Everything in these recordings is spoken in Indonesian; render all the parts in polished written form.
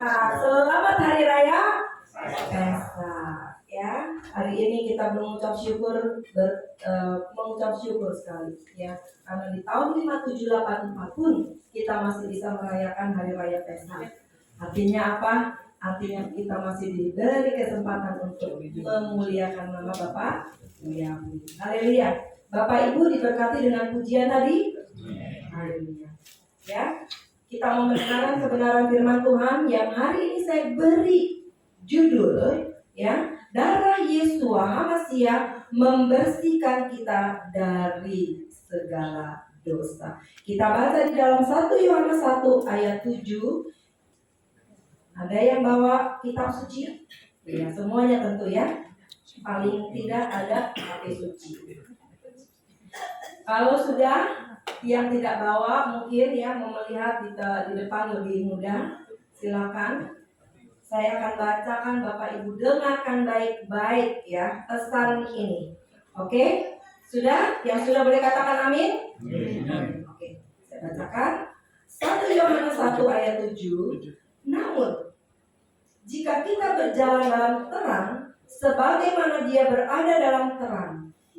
Selamat Hari Raya Pesta. Ya, hari ini kita mengucap syukur sekali ya, karena di tahun 5784 pun kita masih bisa merayakan Hari Raya Pesta. Artinya apa? Artinya kita masih diberi kesempatan untuk memuliakan nama Bapa Yahweh. Haleluya. Bapak Ibu diberkati dengan pujian tadi. Haleluya. Ya, kita mau mendengarkan kebenaran firman Tuhan yang hari ini saya beri judul ya, darah Yesua HaMasiah membersihkan kita dari segala dosa. Kita baca di dalam 1 Yohanes 1 ayat 7. Ada yang bawa kitab suci? Ya, semuanya tentu ya. Paling tidak ada HP suci. Kalau sudah, yang tidak bawa mungkin ya mau melihat di depan lebih mudah, silakan. Saya akan bacakan, Bapak Ibu dengarkan baik-baik ya pesan ini. Oke? Sudah? Yang sudah boleh katakan amin? Oke, saya bacakan 1 Yohanes 1 ayat 7. Namun jika kita berjalan dalam terang sebagaimana Dia berada dalam terang,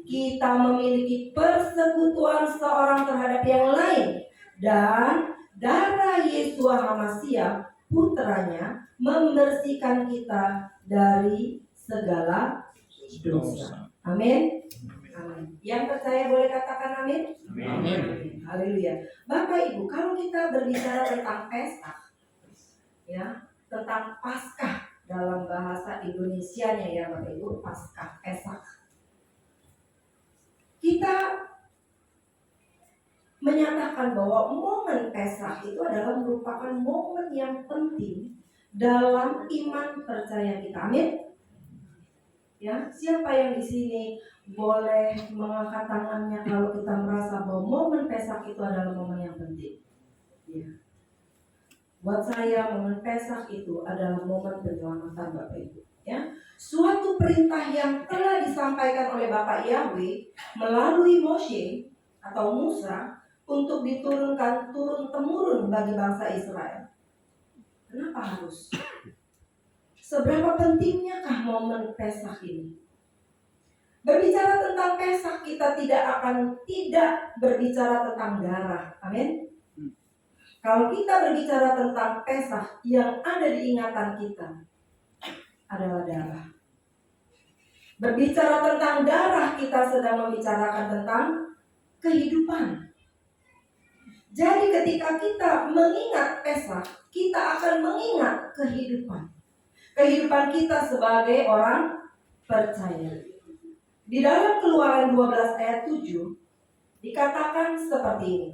kita memiliki persekutuan seorang terhadap yang lain, dan darah Yesua HaMasiah putranya membersihkan kita dari segala dosa. Amin. Amin. Yang percaya boleh katakan amin. Amin. Haleluya. Bapak Ibu, kalau kita berbicara tentang pesta ya, tentang Paskah dalam bahasa Indonesianya ya Bapak Ibu, Paskah, Pesak. Kita menyatakan bahwa momen Pesak itu adalah merupakan momen yang penting dalam iman percaya kita. Amin. Ya, siapa yang di sini boleh mengangkat tangannya kalau kita merasa bahwa momen Pesak itu adalah momen yang penting? Ya. Buat saya momen Pesak itu adalah momen penyelamatan Bapak Ibu. Ya, suatu perintah yang telah disampaikan oleh Bapak Yahweh melalui Moshe atau Musa untuk diturunkan turun-temurun bagi bangsa Israel. Kenapa harus? Seberapa pentingnyakah momen Pesak ini? Berbicara tentang Pesak, kita tidak berbicara tentang darah. Amin. Kalau kita berbicara tentang Pesak, yang ada di ingatan kita adalah darah. Berbicara tentang darah, kita sedang membicarakan tentang kehidupan. Jadi ketika kita mengingat Pesak, kita akan mengingat kehidupan. Kehidupan kita sebagai orang percaya. Di dalam Keluaran 12 ayat 7 dikatakan seperti ini.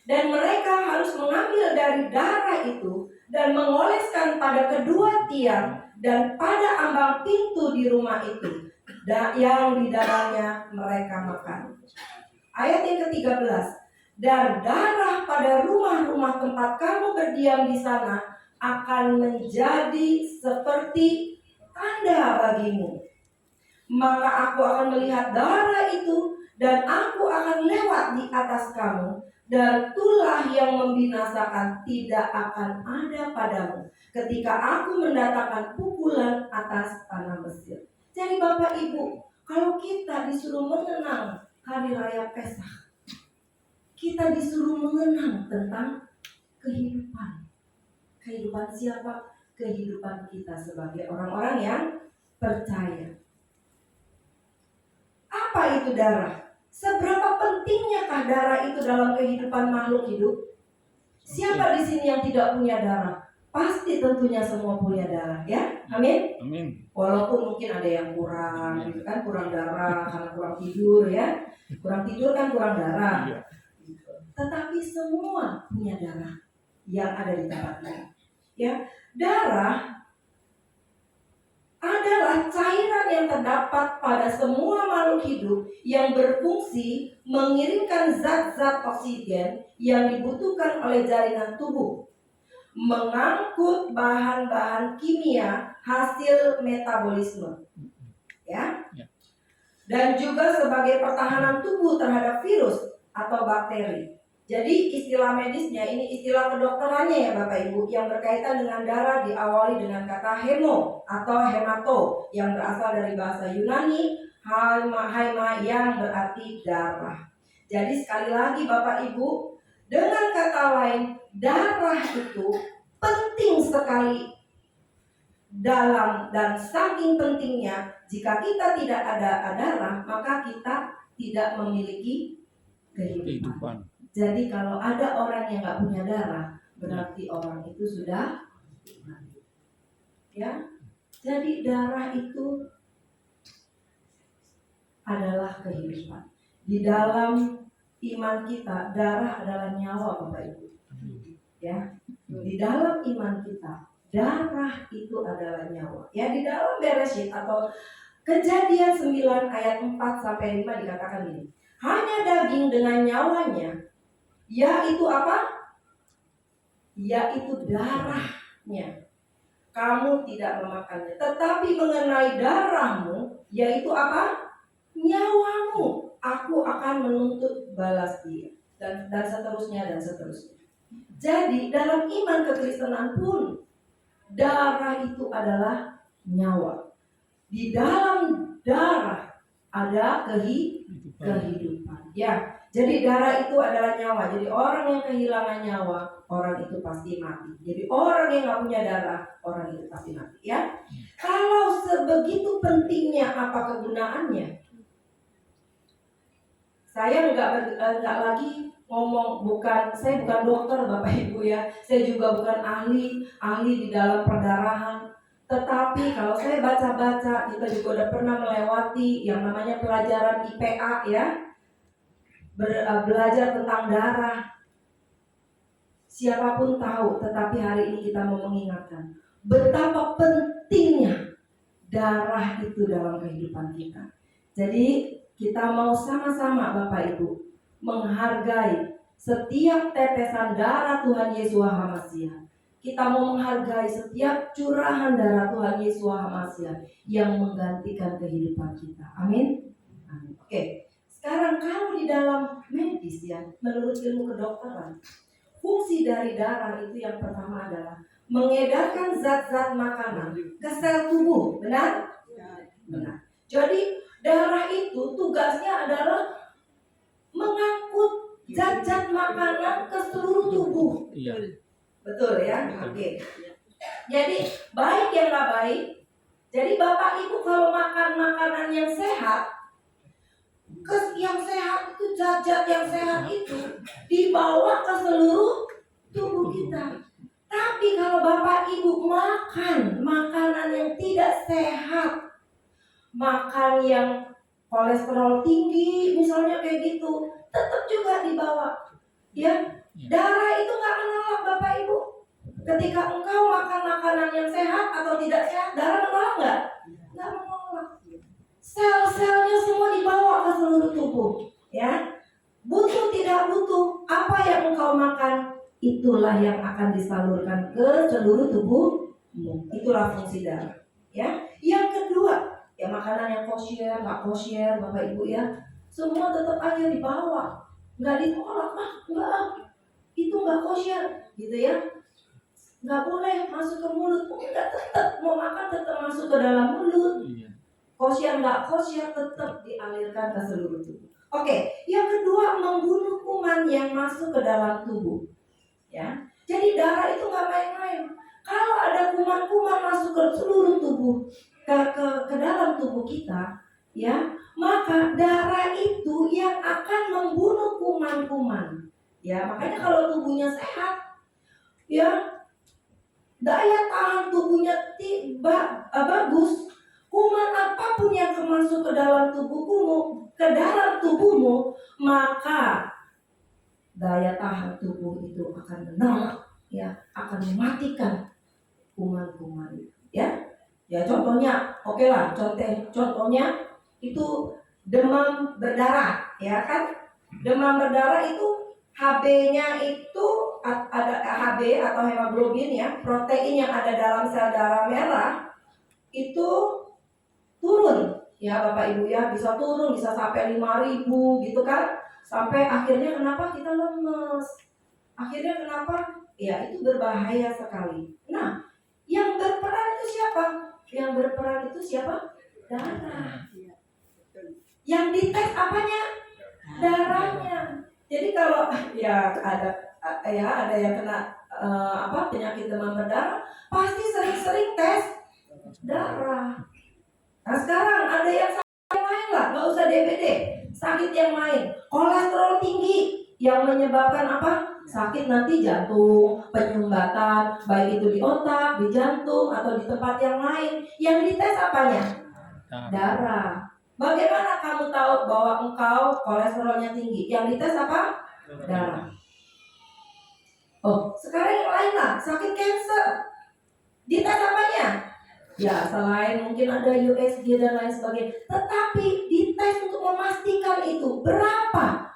Dan mereka harus mengambil dari darah itu dan mengoleskan pada kedua tiang dan pada ambang pintu di rumah itu, yang di dalamnya mereka makan. Ayat yang ke-13. Dan darah pada rumah-rumah tempat kamu berdiam di sana akan menjadi seperti tanda bagimu. Maka aku akan melihat darah itu dan aku akan lewat di atas kamu, dan tulah yang membinasakan tidak akan ada padamu ketika aku mendatangkan pukulan atas tanah Mesir. Jadi Bapak Ibu, kalau kita disuruh mengenang Hari Raya Pesak, kita disuruh mengenang tentang kehidupan. Kehidupan siapa? Kehidupan kita sebagai orang-orang yang percaya. Apa itu darah? Seberapa pentingnyakah darah itu dalam kehidupan makhluk hidup? Siapa di sini yang tidak punya darah? Pasti tentunya semua punya darah, ya? Amin. Amin. Walaupun mungkin ada yang kurang, gitu kan, kurang darah karena kurang tidur, ya. Kurang tidur kan kurang darah. Tetapi semua punya darah yang ada di tempatnya. Ya, darah adalah cairan yang terdapat pada semua makhluk hidup yang berfungsi mengirimkan zat-zat oksigen yang dibutuhkan oleh jaringan tubuh, mengangkut bahan-bahan kimia hasil metabolisme, ya, dan juga sebagai pertahanan tubuh terhadap virus atau bakteri. Jadi istilah medisnya, ini istilah kedokterannya ya Bapak Ibu, yang berkaitan dengan darah diawali dengan kata hemo atau hemato yang berasal dari bahasa Yunani haima yang berarti darah. Jadi sekali lagi Bapak Ibu, dengan kata lain, darah itu penting sekali dalam, dan saking pentingnya jika kita tidak ada darah maka kita tidak memiliki kehidupan. Jadi kalau ada orang yang nggak punya darah, berarti orang itu sudah mati. Ya, jadi darah itu adalah kehidupan. Di dalam iman kita, darah adalah nyawa, Bapak Ibu. Ya, di dalam iman kita, darah itu adalah nyawa. Ya, di dalam Bereshit atau Kejadian 9 ayat 4 sampai 5 dikatakan ini. Hanya daging dengan nyawanya, yaitu apa? Yaitu darahnya. Kamu tidak memakannya. Tetapi mengenai darahmu, yaitu apa? Nyawamu. Aku akan menuntut balas dia. Dan seterusnya dan seterusnya. Jadi dalam iman kekristenan pun, darah itu adalah nyawa. Di dalam darah ada kehidupan. Ya. Jadi darah itu adalah nyawa. Jadi orang yang kehilangan nyawa, orang itu pasti mati. Jadi orang yang nggak punya darah, orang itu pasti mati. Ya, kalau sebegitu pentingnya apa kegunaannya? Saya nggak lagi ngomong, saya bukan dokter Bapak Ibu ya. Saya juga bukan ahli di dalam perdarahan. Tetapi kalau saya baca-baca, kita juga udah pernah melewati yang namanya pelajaran IPA ya. Belajar tentang darah. Siapapun tahu, tetapi hari ini kita mau mengingatkan betapa pentingnya darah itu dalam kehidupan kita. Jadi kita mau sama-sama Bapak Ibu menghargai setiap tetesan darah Tuhan Yesus HaMasiah. Kita mau menghargai setiap curahan darah Tuhan Yesus HaMasiah yang menggantikan kehidupan kita. Amin. Amin. Oke. Sekarang kalau di dalam medis ya, menurut ilmu kedokteran, fungsi dari darah itu yang pertama adalah mengedarkan zat-zat makanan ke sel tubuh. Benar? Benar. Jadi darah itu tugasnya adalah mengangkut zat-zat makanan ke seluruh tubuh. Betul ya? Oke. Jadi baik yang nggak baik. Jadi Bapak Ibu kalau makan makanan yang sehat, yang sehat itu, zat-zat yang sehat itu dibawa ke seluruh tubuh kita. Tapi kalau Bapak Ibu makan makanan yang tidak sehat, makan yang kolesterol tinggi misalnya kayak gitu, tetap juga dibawa. Ya, darah itu nggak menolak Bapak Ibu. Ketika engkau makan makanan yang sehat atau tidak sehat, darah menolak nggak? Nggak menolak. Sel-selnya semua dibawa ke seluruh tubuh, ya. Butuh tidak butuh, apa yang engkau makan, itulah yang akan disalurkan ke seluruh tubuhmu. Itulah fungsi darah, ya. Yang kedua, ya makanan yang kosher, nggak kosher, Bapak Ibu ya, semua tetap aja dibawa, nggak ditolak, nggak, itu nggak kosher, gitu ya. Nggak boleh masuk ke mulut, enggak, tetap mau makan tetap masuk ke dalam mulut. Kosher nggak kosher tetap dialirkan ke seluruh tubuh. Oke, yang kedua membunuh kuman yang masuk ke dalam tubuh. Ya, jadi darah itu nggak main-main. Kalau ada kuman-kuman masuk ke seluruh tubuh, ke dalam tubuh kita, ya, maka darah itu yang akan membunuh kuman-kuman. Ya, makanya kalau tubuhnya sehat, ya, daya tahan tubuhnya bagus. Kuman apapun yang masuk ke dalam tubuhmu, maka daya tahan tubuh itu akan menolak, ya, akan mematikan kuman-kuman itu, ya. Ya contohnya, oke lah, contohnya itu demam berdarah, ya kan? Demam berdarah itu HB-nya itu ada HB atau hemoglobin ya, protein yang ada dalam sel darah merah itu turun ya Bapak Ibu ya, bisa turun, bisa sampai 5.000 gitu kan. Sampai akhirnya kenapa kita lemes? Akhirnya kenapa? Ya itu berbahaya sekali. Nah, yang berperan itu siapa? Yang berperan itu siapa? Darah. Yang dites apanya? Darahnya. Jadi kalau ya ada yang kena penyakit demam berdarah, pasti sering-sering tes darah. Nah sekarang ada yang sakit yang lain lah, nggak usah DBD, sakit yang lain, kolesterol tinggi yang menyebabkan apa? Sakit nanti jantung, penyumbatan, baik itu di otak, di jantung atau di tempat yang lain. Yang dites apanya? Darah. Bagaimana kamu tahu bahwa engkau kolesterolnya tinggi? Yang dites apa? Darah. Oh, sekarang yang lain lah, sakit kanker. Dites apanya? Ya, selain mungkin ada USG dan lain sebagainya, tetapi dites untuk memastikan itu berapa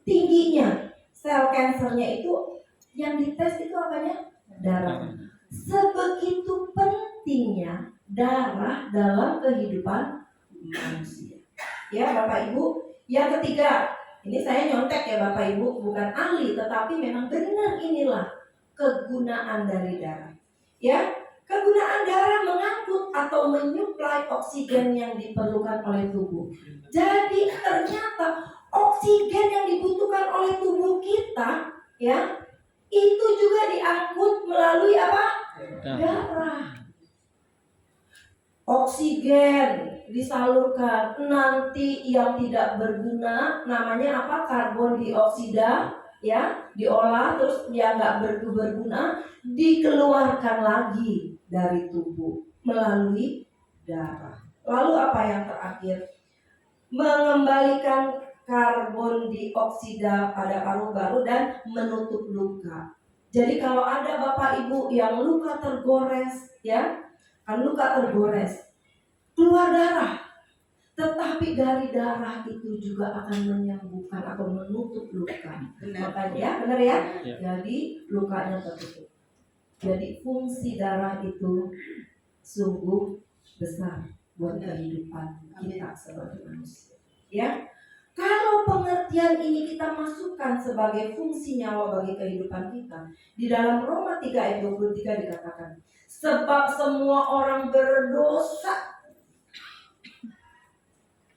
tingginya sel kansernya itu. Yang dites itu apanya? Darah. Sebegitu pentingnya darah dalam kehidupan manusia. Ya, Bapak Ibu. Yang ketiga, ini saya nyontek ya Bapak Ibu, bukan ahli, tetapi memang benar inilah kegunaan dari darah. Ya, kegunaan darah mengangkut atau menyuplai oksigen yang diperlukan oleh tubuh. Jadi ternyata oksigen yang dibutuhkan oleh tubuh kita, ya, itu juga diangkut melalui apa? Darah. Oksigen disalurkan, nanti yang tidak berguna namanya apa? Karbon dioksida, ya, diolah terus yang nggak berguna dikeluarkan lagi dari tubuh melalui darah. Lalu apa yang terakhir? Mengembalikan karbon dioksida pada paru-paru dan menutup luka. Jadi kalau ada Bapak Ibu yang luka tergores, ya, kan luka tergores, keluar darah, tetapi dari darah itu juga akan menyembuhkan atau menutup luka. Makanya benar ya? Jadi lukanya tertutup. Jadi fungsi darah itu sungguh besar buat kehidupan kita sebagai manusia. Ya, kalau pengertian ini kita masukkan sebagai fungsi nyawa bagi kehidupan kita, di dalam Roma 3 ayat 23 dikatakan, sebab semua orang berdosa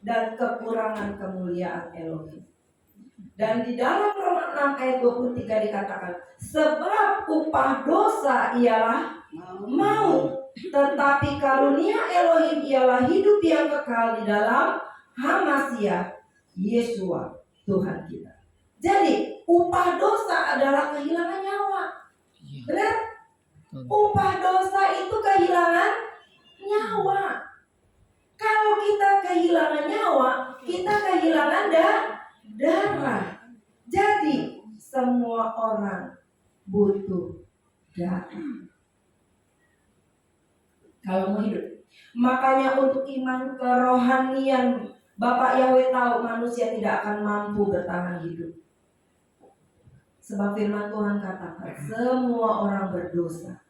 dan kekurangan kemuliaan Elohim. Dan di dalam Roma 6 ayat 23 dikatakan, sebab upah dosa ialah maut, tetapi karunia Elohim ialah hidup yang kekal di dalam Hamasiah Yesua Tuhan kita. Jadi upah dosa adalah kehilangan nyawa. Benar? Upah dosa itu kehilangan nyawa. Kalau kita kehilangan nyawa, kita kehilangan darah. Jadi semua orang butuh darah kalau mau hidup. Makanya untuk iman kerohanian, Bapak Yahweh tahu manusia tidak akan mampu bertahan hidup. Sebab firman Tuhan katakan, semua orang berdosa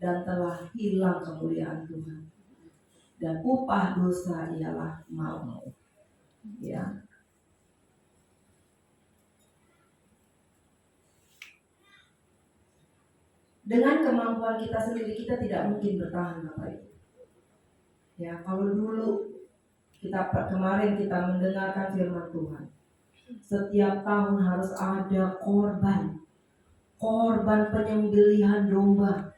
dan telah hilang kemuliaan Tuhan. Dan upah dosa ialah maut. Ya. Dengan kemampuan kita sendiri kita tidak mungkin bertahan, Bapak Ibu. Ya, kalau dulu kemarin kita mendengarkan firman Tuhan, setiap tahun harus ada korban penyembelihan domba.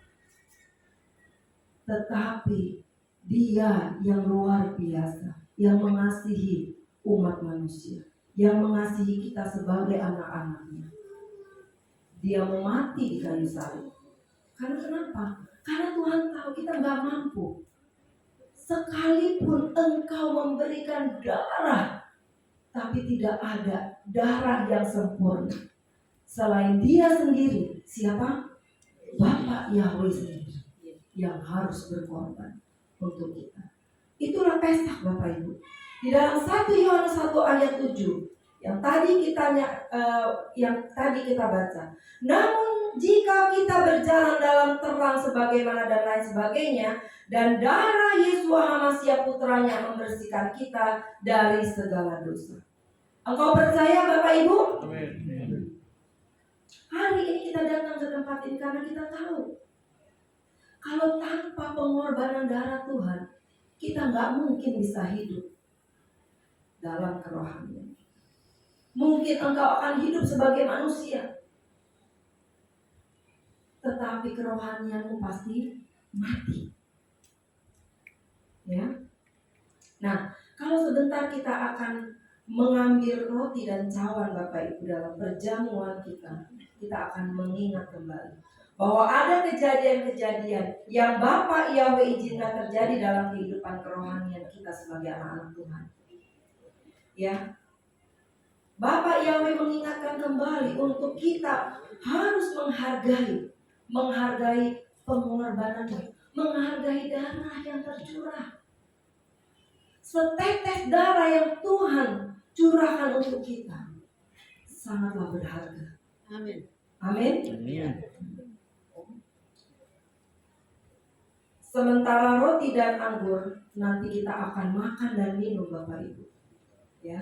Tetapi Dia yang luar biasa, yang mengasihi umat manusia, yang mengasihi kita sebagai anak-anaknya. Dia mau mati di kayu salib. Karena kenapa? Karena Tuhan tahu kita gak mampu. Sekalipun engkau memberikan darah, tapi tidak ada darah yang sempurna selain Dia sendiri. Siapa? Bapak Yahweh sendiri yang harus berkorban untuk kita. Itulah pesta, Bapak Ibu. Di dalam 1 Yohanes 1 ayat 7 yang tadi kita baca. Namun jika kita berjalan dalam terang sebagaimana dan lain sebagainya, dan darah Yesua Hamasiah putranya membersihkan kita dari segala dosa. Engkau percaya Bapak Ibu? Amin. Hari ini kita datang ke tempat ini karena kita tahu kalau tanpa pengorbanan darah Tuhan, kita nggak mungkin bisa hidup dalam kerohanian. Mungkin engkau akan hidup sebagai manusia, tetapi kerohanianmu pasti mati. Ya. Nah, kalau sebentar kita akan mengambil roti dan cawan Bapak Ibu dalam perjamuan kita akan mengingat kembali bahwa ada kejadian-kejadian yang Bapak Yahweh izinkan terjadi dalam kehidupan kerohanian kita sebagai anak-anak Tuhan. Ya, Bapak Yahweh mengingatkan kembali untuk kita harus menghargai pengorbanannya, menghargai darah yang tercurah. Setetes darah yang Tuhan curahkan untuk kita sangatlah berharga. Amin. Amin. Amin. Sementara roti dan anggur nanti kita akan makan dan minum Bapak Ibu. Ya.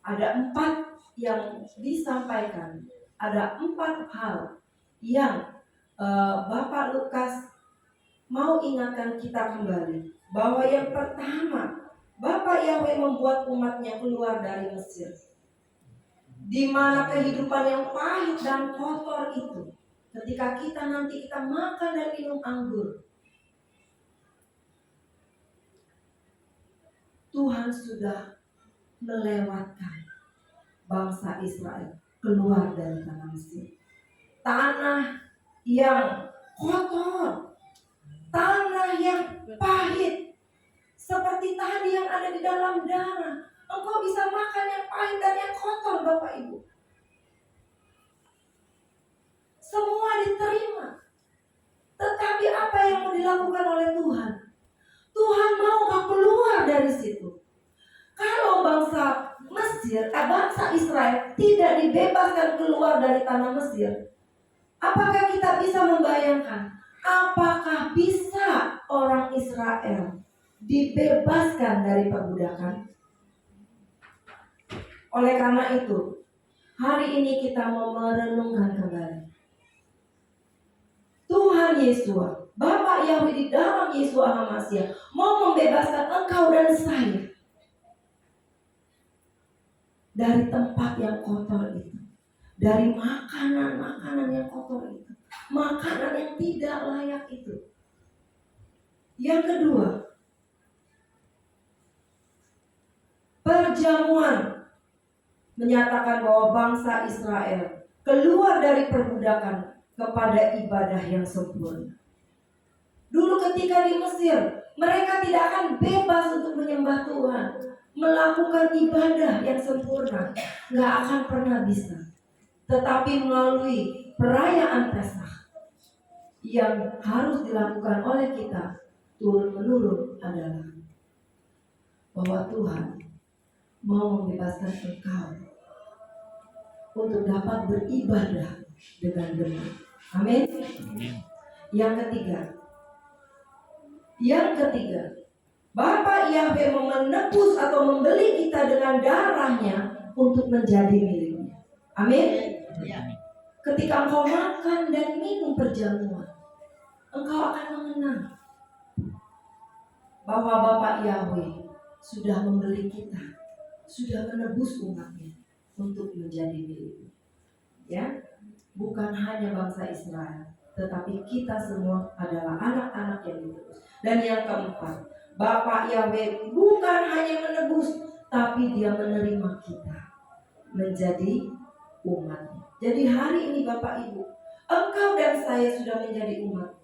Ada 4 yang disampaikan. Ada 4 hal yang Bapak Lukas mau ingatkan kita kembali. Bahwa yang pertama, Bapak Yahweh membuat umatnya keluar dari Mesir. Di mana kehidupan yang pahit dan kotor itu, ketika kita nanti makan dan minum anggur, Tuhan sudah melewatkan bangsa Israel keluar dari tanah Mesir. Tanah yang kotor, tanah yang pahit, seperti tadi yang ada di dalam darah. Engkau bisa makan yang pahit dan yang kotor Bapak Ibu. Semua diterima. Tetapi apa yang mau dilakukan oleh Tuhan? Tuhan mau kau keluar dari situ. Kalau bangsa Israel tidak dibebaskan keluar dari tanah Mesir, apakah kita bisa membayangkan? Apakah bisa orang Israel dibebaskan dari perbudakan? Oleh karena itu, hari ini kita mau merenungkan kembali. Tuhan Yesus, Bapa Yahweh di dalam Yesus HaMashiach mau membebaskan engkau dan saya dari tempat yang kotor itu, dari makanan yang kotor itu, makanan yang tidak layak itu. Yang kedua, perjamuan menyatakan bahwa bangsa Israel keluar dari perbudakan kepada ibadah yang sempurna. Dulu ketika di Mesir, mereka tidak akan bebas untuk menyembah Tuhan, melakukan ibadah yang sempurna, nggak akan pernah bisa. Tetapi melalui perayaan Paskah yang harus dilakukan oleh kita turun-menurun adalah bahwa Tuhan mau membebaskan engkau untuk dapat beribadah dengan benar. Amin. Yang ketiga, Bapa Yahweh menebus atau membeli kita dengan darahnya untuk menjadi miliknya. Amin. Ketika engkau makan dan minum perjamuan, engkau akan mengenang bahwa Bapa Yahweh sudah membeli kita, sudah menebus umatnya untuk menjadi miliknya. Ya, bukan hanya bangsa Israel, tetapi kita semua adalah anak-anak yang ditebus. Dan yang keempat, Bapa Yahweh bukan hanya menebus, tapi Dia menerima kita menjadi umatnya. Jadi hari ini Bapak Ibu, engkau dan saya sudah menjadi umat.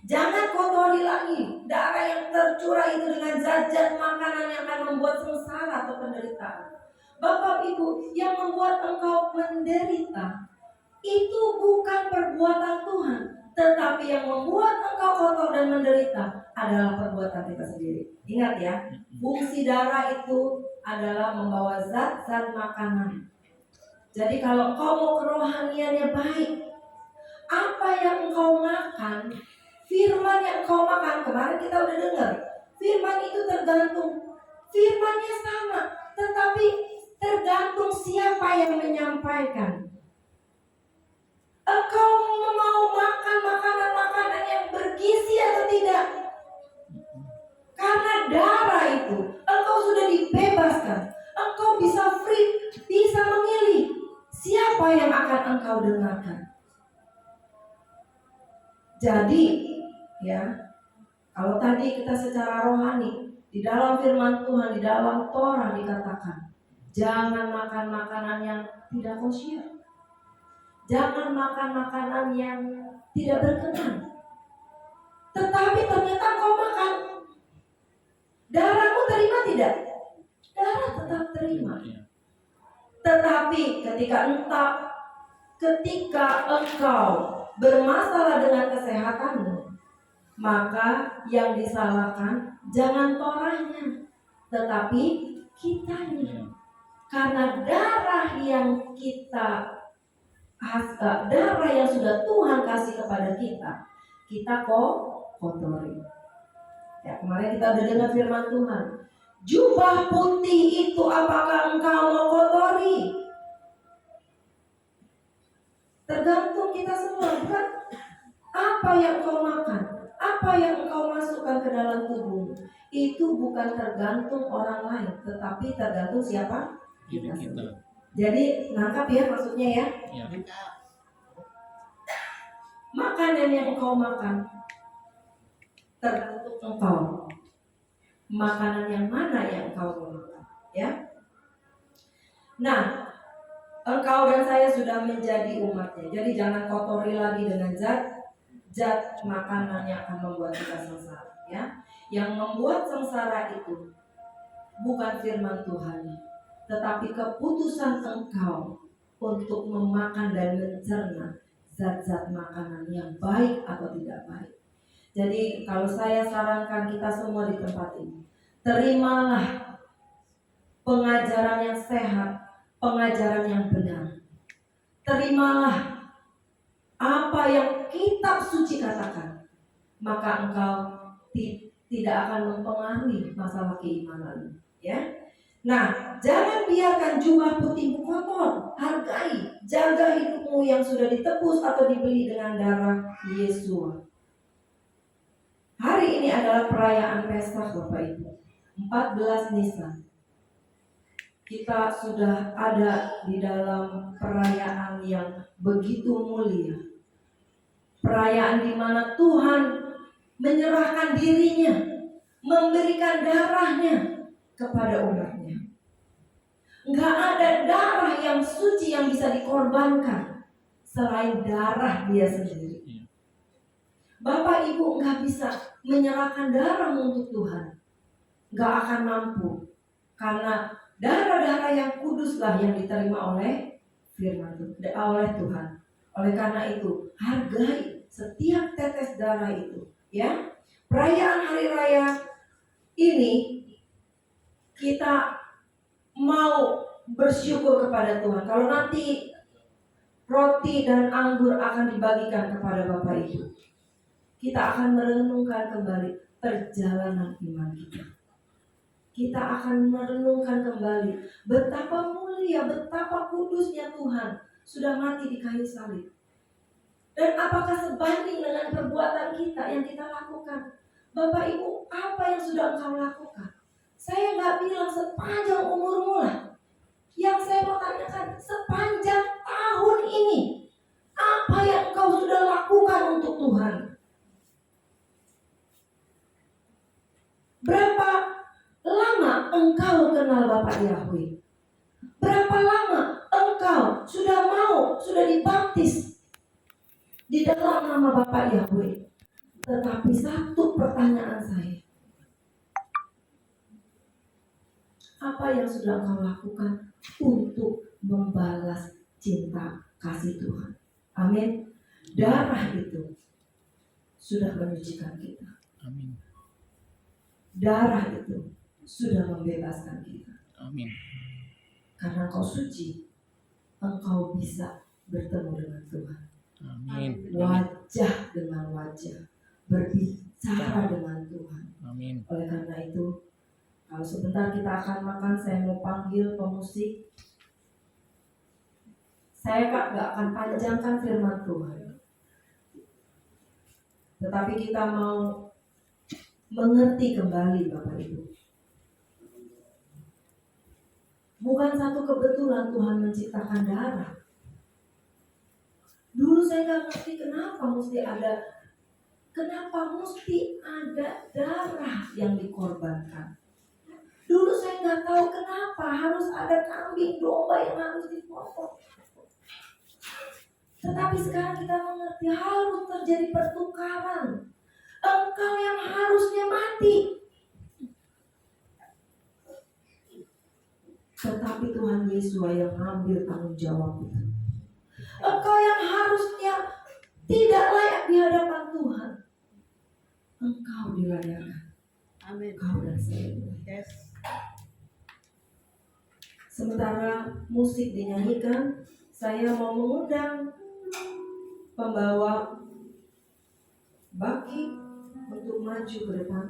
Jangan kotori lagi darah yang tercurah itu dengan zat-zat makanan yang akan membuat sengsara atau penderitaan. Bapak Ibu, yang membuat engkau menderita itu bukan perbuatan Tuhan, tetapi yang membuat engkau kotor dan menderita adalah perbuatan kita sendiri. Ingat ya, fungsi darah itu adalah membawa zat-zat makanan. Jadi kalau engkau mau kerohaniannya baik, apa yang engkau makan, firman yang engkau makan, kemarin kita udah dengar, firman itu tergantung, firmannya sama, Tetapi tergantung siapa yang menyampaikan. Engkau mau makan makanan-makanan yang bergizi atau tidak? Karena darah itu engkau sudah dibebaskan. Engkau bisa free, bisa memilih siapa yang akan engkau dengarkan. Jadi ya, kalau tadi kita secara rohani, di dalam firman Tuhan, di dalam Torah dikatakan, jangan makan makanan yang tidak kosher. Jangan makan makanan yang tidak berkenan. Tetapi ternyata kau makan. Darahmu terima tidak? Darah tetap terima. Tetapi ketika engkau bermasalah dengan kesehatanmu, maka yang disalahkan jangan Torahnya, tetapi kitanya. Karena darah yang sudah Tuhan kasih kepada kita kok kotori. Ya, kemarin kita udah dengar firman Tuhan. Jubah putih itu apakah engkau mau kotori? Tergantung kita semua, bukan? Apa yang engkau makan, apa yang engkau masukkan ke dalam tubuh, itu bukan tergantung orang lain, tetapi tergantung siapa? Kita. Jadi nangkap ya maksudnya ya. Makanan yang engkau makan tergantung engkau. Makanan yang mana yang engkau mau makan, ya? Nah, engkau dan saya sudah menjadi umatnya. Jadi jangan kotori lagi dengan zat makanan yang akan membuat kita sengsara, ya. Yang membuat sengsara itu bukan firman Tuhan, tetapi keputusan engkau untuk memakan dan mencerna zat-zat makanan yang baik atau tidak baik. Jadi kalau saya sarankan kita semua di tempat ini, terimalah pengajaran yang sehat, pengajaran yang benar. Terimalah apa yang kitab suci katakan, maka engkau tidak akan mempengaruhi masalah keimanan, ya. Nah, jangan biarkan jubah putihmu kotor. Hargai, jaga hidupmu yang sudah ditebus atau dibeli dengan darah Yesus. Hari ini adalah perayaan Pesta, Bapak Ibu, 14 Nisan. Kita sudah ada di dalam perayaan yang begitu mulia. Perayaan di mana Tuhan menyerahkan dirinya, memberikan darahnya kepada umatnya. Enggak ada darah yang suci yang bisa dikorbankan selain darah dia sendiri. Bapak Ibu enggak bisa menyerahkan darah untuk Tuhan. Enggak akan mampu. Karena darah-darah yang kuduslah yang diterima oleh firman Tuhan, oleh Tuhan. Oleh karena itu, hargai setiap tetes darah itu, ya. Perayaan hari raya ini kita mau bersyukur kepada Tuhan. Kalau nanti roti dan anggur akan dibagikan kepada Bapak Ibu, kita akan merenungkan kembali perjalanan iman kita. Kita akan merenungkan kembali betapa mulia, betapa kudusnya Tuhan sudah mati di kayu salib. Dan apakah sebanding dengan perbuatan kita yang kita lakukan? Bapak Ibu, apa yang sudah engkau lakukan? Saya nggak bilang sepanjang umurmu lah. Yang saya mau tanyakan, sepanjang tahun ini, apa yang engkau sudah lakukan untuk Tuhan? Berapa lama engkau kenal Bapak Yahweh? Berapa lama engkau sudah dibaptis di dalam nama Bapak Yahweh? Tetapi satu pertanyaan saya, apa yang sudah engkau lakukan untuk membalas cinta kasih Tuhan? Amin. Darah itu sudah menyucikan kita. Amin. Darah itu sudah membebaskan kita. Amin. Karena engkau suci, engkau bisa bertemu dengan Tuhan. Amin. Wajah dengan wajah, berbicara dengan Tuhan. Amin. Oleh karena itu, Kalau sebentar kita akan makan, saya mau panggil pemusik. Saya nggak akan panjangkan firman Tuhan, tetapi kita mau mengerti kembali Bapak Ibu. Bukan satu kebetulan Tuhan menciptakan darah. Dulu saya nggak ngerti kenapa mesti ada darah yang dikorbankan. Dulu saya nggak tahu kenapa harus ada kambing domba yang harus dipotong. Tetapi sekarang kita mengerti harus terjadi pertukaran. Engkau yang harusnya mati, tetapi Tuhan Yesus yang ambil tanggung jawab itu. Engkau yang harusnya tidak layak di hadapan Tuhan, engkau dilayakkan. Amin. Engkau dan saya. Yes. Sementara musik dinyanyikan, saya mau mengundang pembawa baki untuk maju ke depan.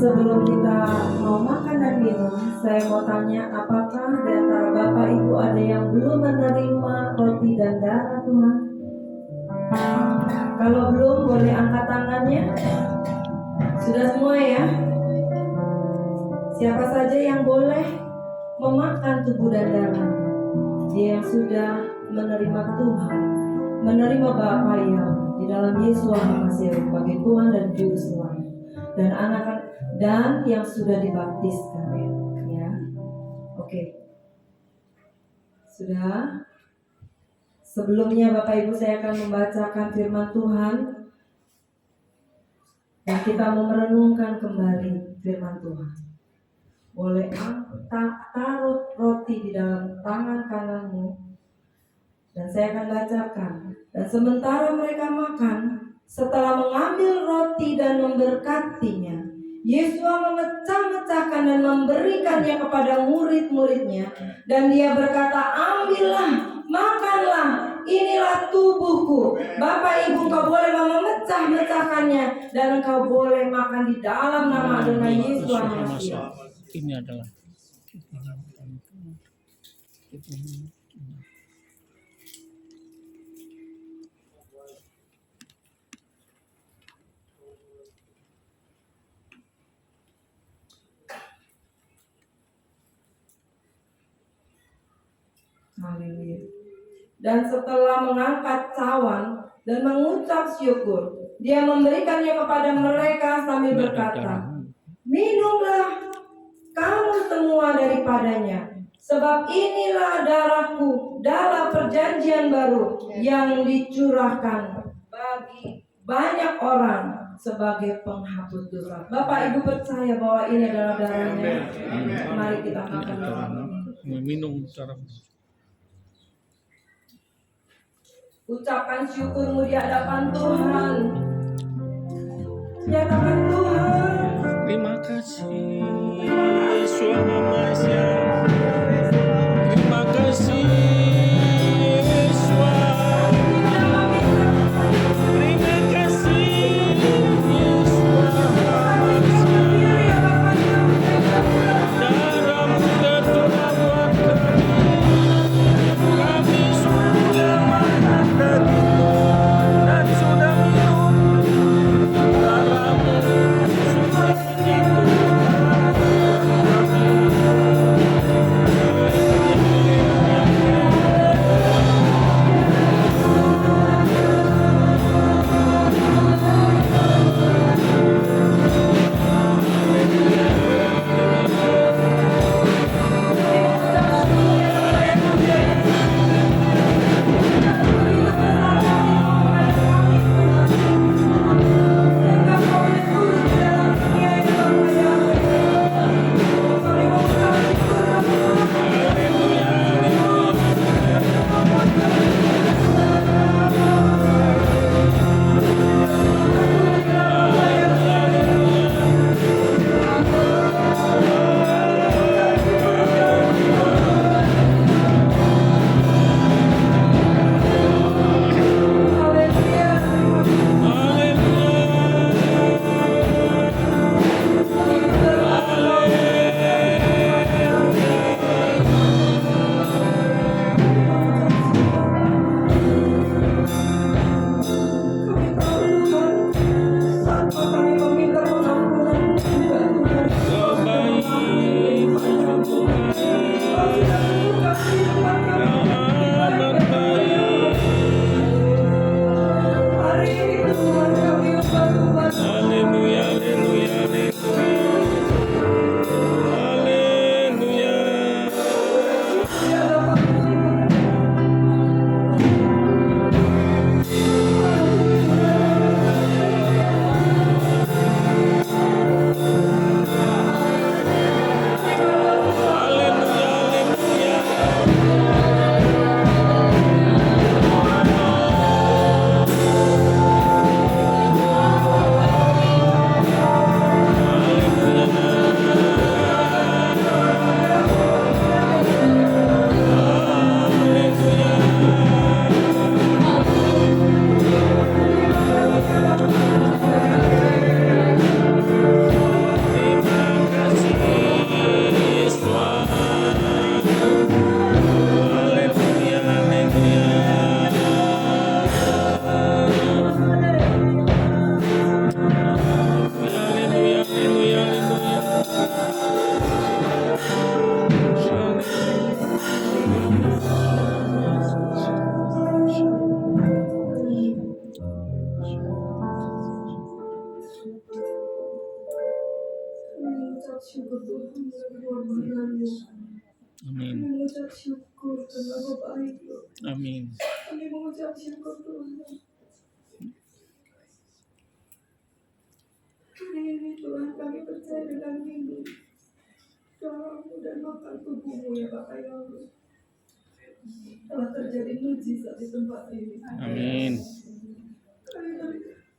Sebelum kita mau makan dan minum, saya mau tanya, apakah di antara Bapak Ibu ada yang belum menerima roti dan darah Tuhan? Kalau belum, boleh angkat tangannya. Sudah semua ya? Siapa saja yang boleh memakan tubuh dan darah? Dia yang sudah menerima Tuhan, menerima Bapa yang di dalam Yesus Almasih sebagai Tuhan dan Juru Selamat, dan anak dan yang sudah dibaptiskan, ya. Oke. Sudah. Sebelumnya Bapak Ibu, saya akan membacakan firman Tuhan dan kita mau merenungkan kembali firman Tuhan. Boleh taruh roti di dalam tangan kananmu dan saya akan bacakan. Dan sementara mereka makan, setelah mengambil roti dan memberkatinya, Yesus memecah-mecahkan dan memberikannya kepada murid-muridnya, dan dia berkata, ambillah, makanlah, inilah tubuhku. Bapak Ibu, kau boleh memecah-mecahkannya dan kau boleh makan di dalam nama Adonai Yesus Almasih. Ini adalah Haleluya. Dan setelah mengangkat cawan dan mengucap syukur, dia memberikannya kepada mereka sambil berkata, minumlah kamu semua daripadanya, sebab inilah darahku, darah perjanjian baru yang dicurahkan bagi banyak orang sebagai penghapus dosa. Bapak Ibu percaya bahwa ini adalah darahnya? Mari kita makan minum secara ucapkan syukurmu di hadapan Tuhan. Di hadapan Tuhan. terima kasih Yesus Almasih. Terima kasih Yesus. Terima kasih Yesus Almasih. Darahmu tercurah buat kami sudah makan dagingmu dan sudah minum darahmu, sudah begitu kami Amin. Kami mengucap syukur karena Bapak itu. Amin. Kami mengucap syukur Tuhan. Hari ini Tuhan kami percaya dengan minggu darahmu dan makan tubuhmu ya Bapak ya Allah. Telah terjadi mujizat di tempat ini. Amin.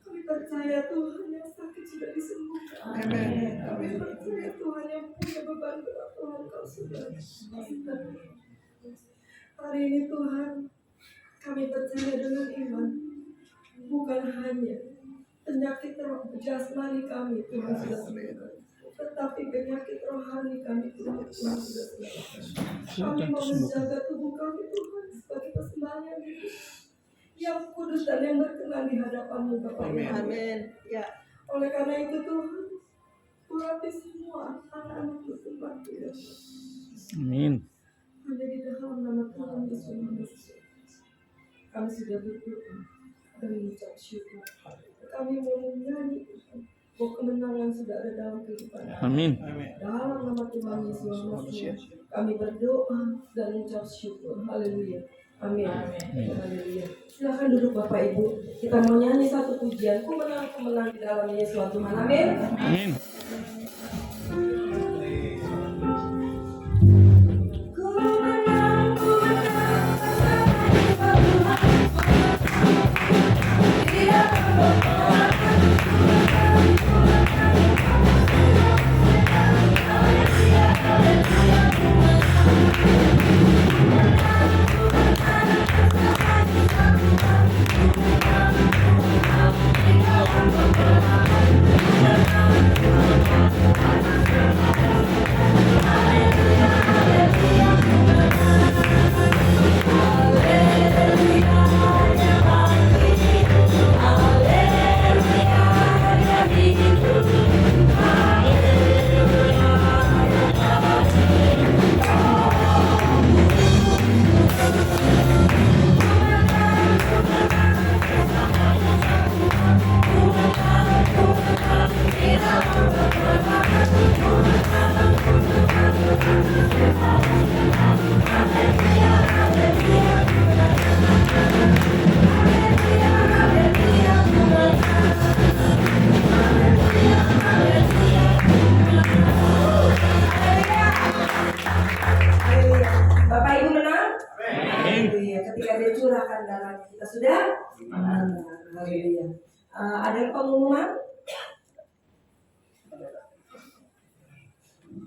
Kami percaya Tuhan yang sakit sudah disembuhkan. Amin. Kami percaya Tuhan yang punya beban berat Tuhan kau sudah sembuhkan. Hari ini Tuhan kami percaya dengan iman, bukan hanya penyakit jasmani kami Tuhan sudah sembuhkan, tetapi penyakit rohani kami Tuhan sudah sembuhkan. Kami mau menjaga tubuh kami Tuhan sebagai persembahan yang kudus dan yang berkenan di hadapan-Mu Bapak. Amin. Ya. Oleh karena itu Tuhan, berarti semua anak-anak bersembah ya. Amin. Hanya di dalam nama Tuhan Yesus kami sudah berdoa dan mengucap syukur. Kami mau menyanyi bahwa kemenangan sudah ada dalam kehidupan kami. Amin. Dalam nama Tuhan Yesus kami berdoa dan mengucap syukur. Haleluya. Amin. Haleluya. Silakan duduk Bapak Ibu. Kita mau nyanyi satu pujian. Ku menang di dalam Yesus Tuhan. Amin. Amin. Ku menang Dia Bapak Ibu menang? Haleluya. Ketika dia curahkan darah kita sudah? Haleluya. Ada pengumuman?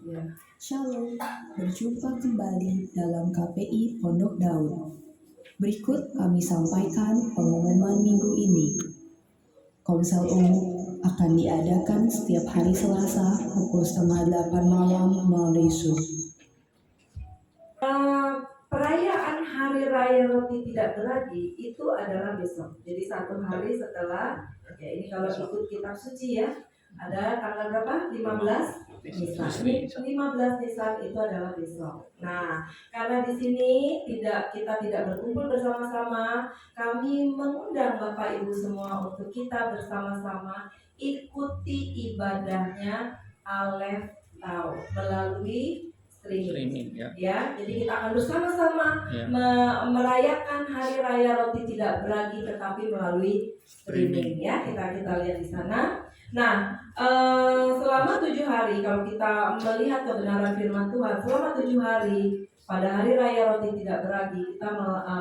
Ya. Shalom, berjumpa kembali dalam KPI Pondok Daun. Berikut kami sampaikan pengumuman minggu ini. Komsel umum akan diadakan setiap hari Selasa pukul 7:30 malam melalui Zoom. Perayaan Hari Raya Roti Tidak Beragi itu adalah besok. Jadi satu hari setelah, ya ini kalau ikut kitab suci ya, ada tanggal berapa? 15 Nisan. 15 Nisan itu adalah besok. Nah, karena di sini kita tidak berkumpul bersama-sama, kami mengundang Bapak Ibu semua untuk kita bersama-sama ikuti ibadahnya Aleph Tau melalui streaming. Ya, jadi kita akan bersama-sama merayakan Hari Raya Roti Tidak Beragi tetapi melalui streaming ya. Kita lihat di sana. Nah, selama 7 hari kalau kita melihat kebenaran firman Tuhan, selama 7 hari pada Hari Raya Roti Tidak Beragi kita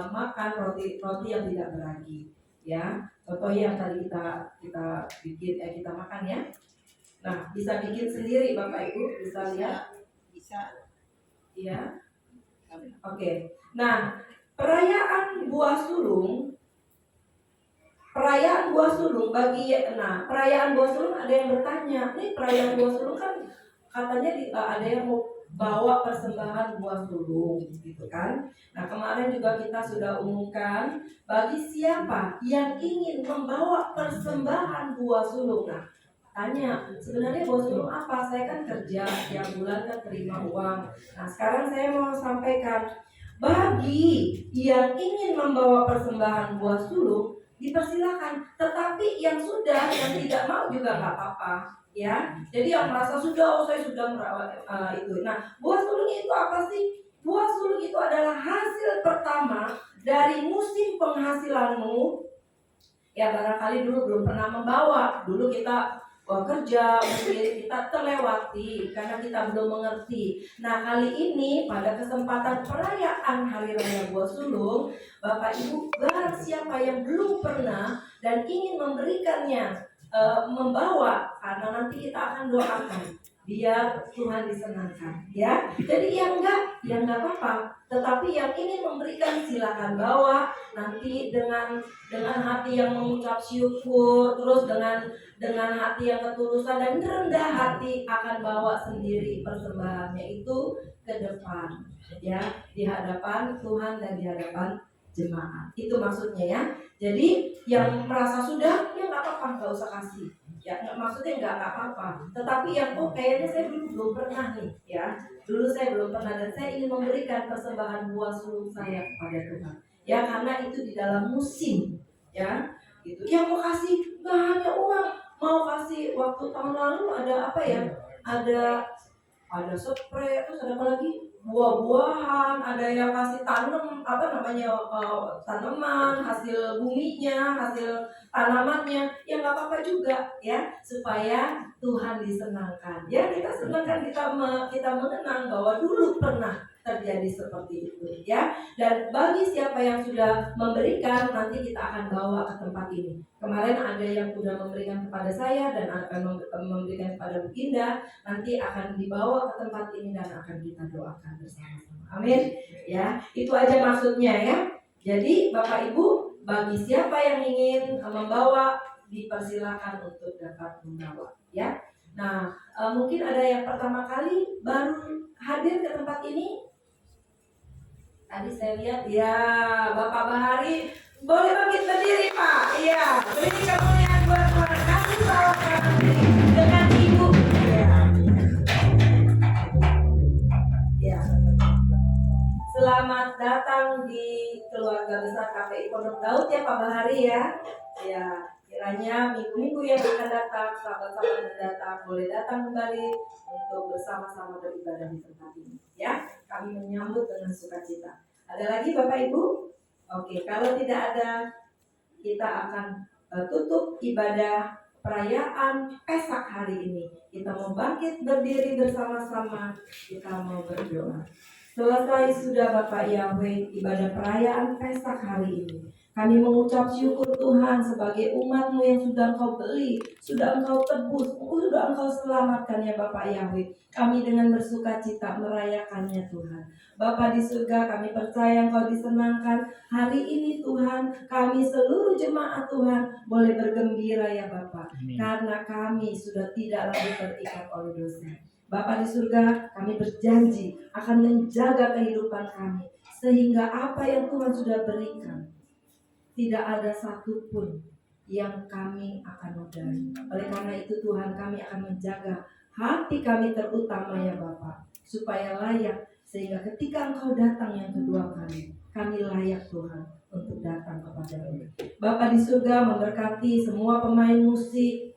makan roti yang tidak beragi ya. Contoh yang tadi kita bikin kita makan ya. Nah, bisa bikin sendiri Bapak Ibu, bisa lihat. Bisa. Iya. Oke. Nah, perayaan buah sulung perayaan buah sulung ada yang bertanya, nih perayaan buah sulung kan katanya ada yang mau bawa persembahan buah sulung gitu kan. Nah, kemarin juga kita sudah umumkan bagi siapa yang ingin membawa persembahan buah sulung. Nah, tanya, sebenarnya buah sulung apa? Saya kan kerja tiap bulan kan terima uang. Nah, sekarang saya mau sampaikan, bagi yang ingin membawa persembahan buah sulung dipersilakan, tetapi yang tidak mau juga nggak apa-apa ya. Jadi yang merasa sudah saya sudah merawat itu. Nah, buah sulung itu apa sih? Buah dari musim penghasilanmu, ya barangkali dulu belum pernah membawa, dulu kita kerja mungkin kita terlewati karena kita belum mengerti. Nah kali ini pada kesempatan perayaan Hari Raya Buah Sulung, Bapak Ibu barang siapa yang belum pernah dan ingin memberikannya, membawa, karena nanti kita akan doakan biar Tuhan disenangkan, ya. Jadi yang enggak apa-apa. Tetapi yang ingin memberikan silakan bawa, nanti dengan hati yang mengucap syukur, terus dengan hati yang ketulusan dan rendah hati akan bawa sendiri persembahannya itu ke depan, ya, di hadapan Tuhan dan di hadapan jemaat. Itu maksudnya, ya. Jadi yang merasa sudah, ya nggak apa-apa, nggak usah kasih. Ya, maksudnya nggak apa-apa. Tetapi yang kayaknya saya dulu belum pernah nih, ya. Dulu saya belum pernah dan saya ingin memberikan persembahan buah sulung saya kepada Tuhan. Ya, karena itu di dalam musim, ya. Gitu. Yang mau kasih nggak hanya uang, mau kasih waktu tahun lalu ada apa ya? Ada spray, terus ada apa lagi? Buah-buahan, ada yang kasih tanam tanaman, hasil buminya, hasil tanamannya, ya nggak apa-apa juga, ya, supaya Tuhan disenangkan. Ya kita senangkan, kita mengenang bahwa dulu pernah terjadi seperti itu, ya. Dan bagi siapa yang sudah memberikan, nanti kita akan bawa ke tempat ini. Kemarin ada yang sudah memberikan kepada saya dan akan memberikan kepada Bu Indah, nanti akan dibawa ke tempat ini dan akan kita doakan bersama-sama. Amin. Ya, itu aja maksudnya, ya. Jadi Bapak Ibu, bagi siapa yang ingin membawa, dipersilakan untuk dapat membawa, ya. Nah, mungkin ada yang pertama kali baru hadir ke tempat ini. Tadi saya lihat, ya, Bapak Bahari, boleh bangkit berdiri, Pak. Iya, beri kemuliaan buat Tuhan. Kasih salam dengan Ibu. Ya. Selamat datang di keluarga besar KPI Pondok Daud, ya Pak Bahari, ya. Ya, kiranya minggu-minggu yang akan datang, sahabat-sahabat yang datang boleh datang kembali untuk bersama-sama beribadah di tempat ini, ya. Kami menyambut dengan sukacita. Ada lagi Bapak Ibu? Oke, kalau tidak ada, kita akan tutup ibadah perayaan Pesak hari ini. Kita mau bangkit berdiri bersama-sama, kita mau berdoa. Selesai sudah Bapak Yahweh ibadah perayaan Pesak hari ini. Kami mengucap syukur Tuhan sebagai umat-Mu yang sudah Engkau beli, sudah Engkau tebus, sudah Engkau selamatkan, ya Bapak Yahweh. Kami dengan bersuka cita merayakannya Tuhan. Bapa di surga, kami percaya Engkau disenangkan. Hari ini Tuhan, kami seluruh jemaat Tuhan boleh bergembira, ya Bapak. Karena kami sudah tidak lagi terikat oleh dosa. Bapa di surga, kami berjanji akan menjaga kehidupan kami. Sehingga apa yang Tuhan sudah berikan, tidak ada satupun yang kami akan nodai. Oleh karena itu Tuhan, kami akan menjaga hati kami terutama, ya Bapak, supaya layak, sehingga ketika Engkau datang yang kedua kali, kami layak Tuhan untuk datang kepada-Mu. Bapa di surga, memberkati semua pemain musik,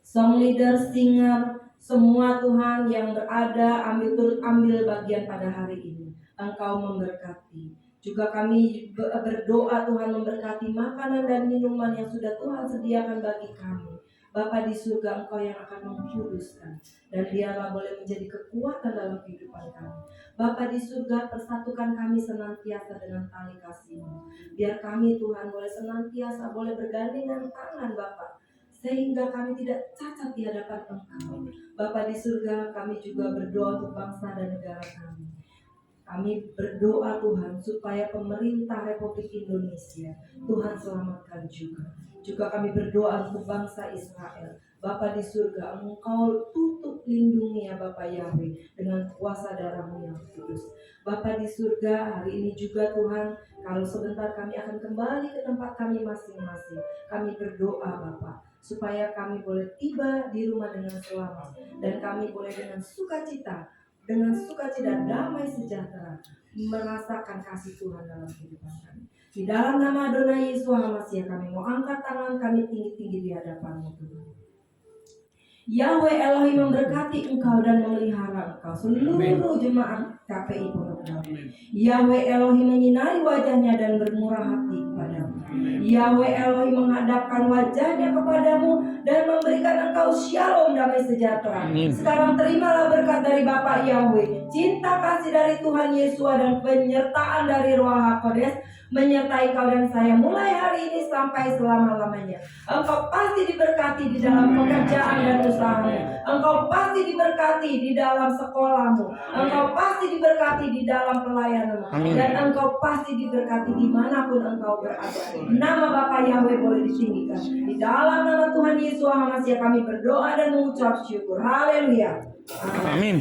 song leader, singer, semua Tuhan yang berada ambil bagian pada hari ini. Engkau memberkati. Juga kami berdoa Tuhan memberkati makanan dan minuman yang sudah Tuhan sediakan bagi kami. Bapa di surga, Engkau yang akan mengkuduskan, dan biarlah boleh menjadi kekuatan dalam kehidupan kami. Bapa di surga, persatukan kami senantiasa dengan tali kasih-Mu. Biar kami Tuhan boleh senantiasa boleh bergandengan tangan Bapa, sehingga kami tidak cacat di hadapan Engkau. Bapa di surga, kami juga berdoa untuk bangsa dan negara kami. Kami berdoa Tuhan supaya pemerintah Republik Indonesia Tuhan selamatkan juga. Juga kami berdoa untuk bangsa Israel. Bapa di surga, Engkau tutup lindungi, ya Bapa Yahweh, dengan kuasa darah-Mu yang kudus. Bapa di surga, hari ini juga Tuhan, kalau sebentar kami akan kembali ke tempat kami masing-masing. Kami berdoa Bapa, supaya kami boleh tiba di rumah dengan selamat, dan kami boleh dengan sukacita damai sejahtera merasakan kasih Tuhan dalam kehidupan kami. Di dalam nama Adonai Yesus HaMashiach, kami mau angkat tangan kami tinggi-tinggi di hadapan-Mu Tuhan. Yahweh Elohim memberkati Engkau dan memelihara Engkau, seluruh jemaat KPI Pondok Daun. Yahweh Elohim menyinari wajahnya dan bermurah hati kepadamu. Yahweh Elohim menghadapkan wajahnya kepadamu dan memberikan engkau shalom, damai sejahtera. Amin. Sekarang terimalah berkat dari Bapa Yahweh, cinta kasih dari Tuhan Yesus dan penyertaan dari Roh HaKodes menyertai kau dan saya mulai hari ini sampai selama-lamanya. Engkau pasti diberkati di dalam pekerjaan dan usahamu. Engkau pasti diberkati di dalam sekolahmu. Engkau pasti diberkati di dalam pelayananmu. Amin. Dan engkau pasti diberkati dimanapun engkau berada. Nama Bapa Yahweh boleh ditinggikan. Di dalam nama Tuhan Yesus HaMasiah kami berdoa dan mengucap syukur. Haleluya. Amin.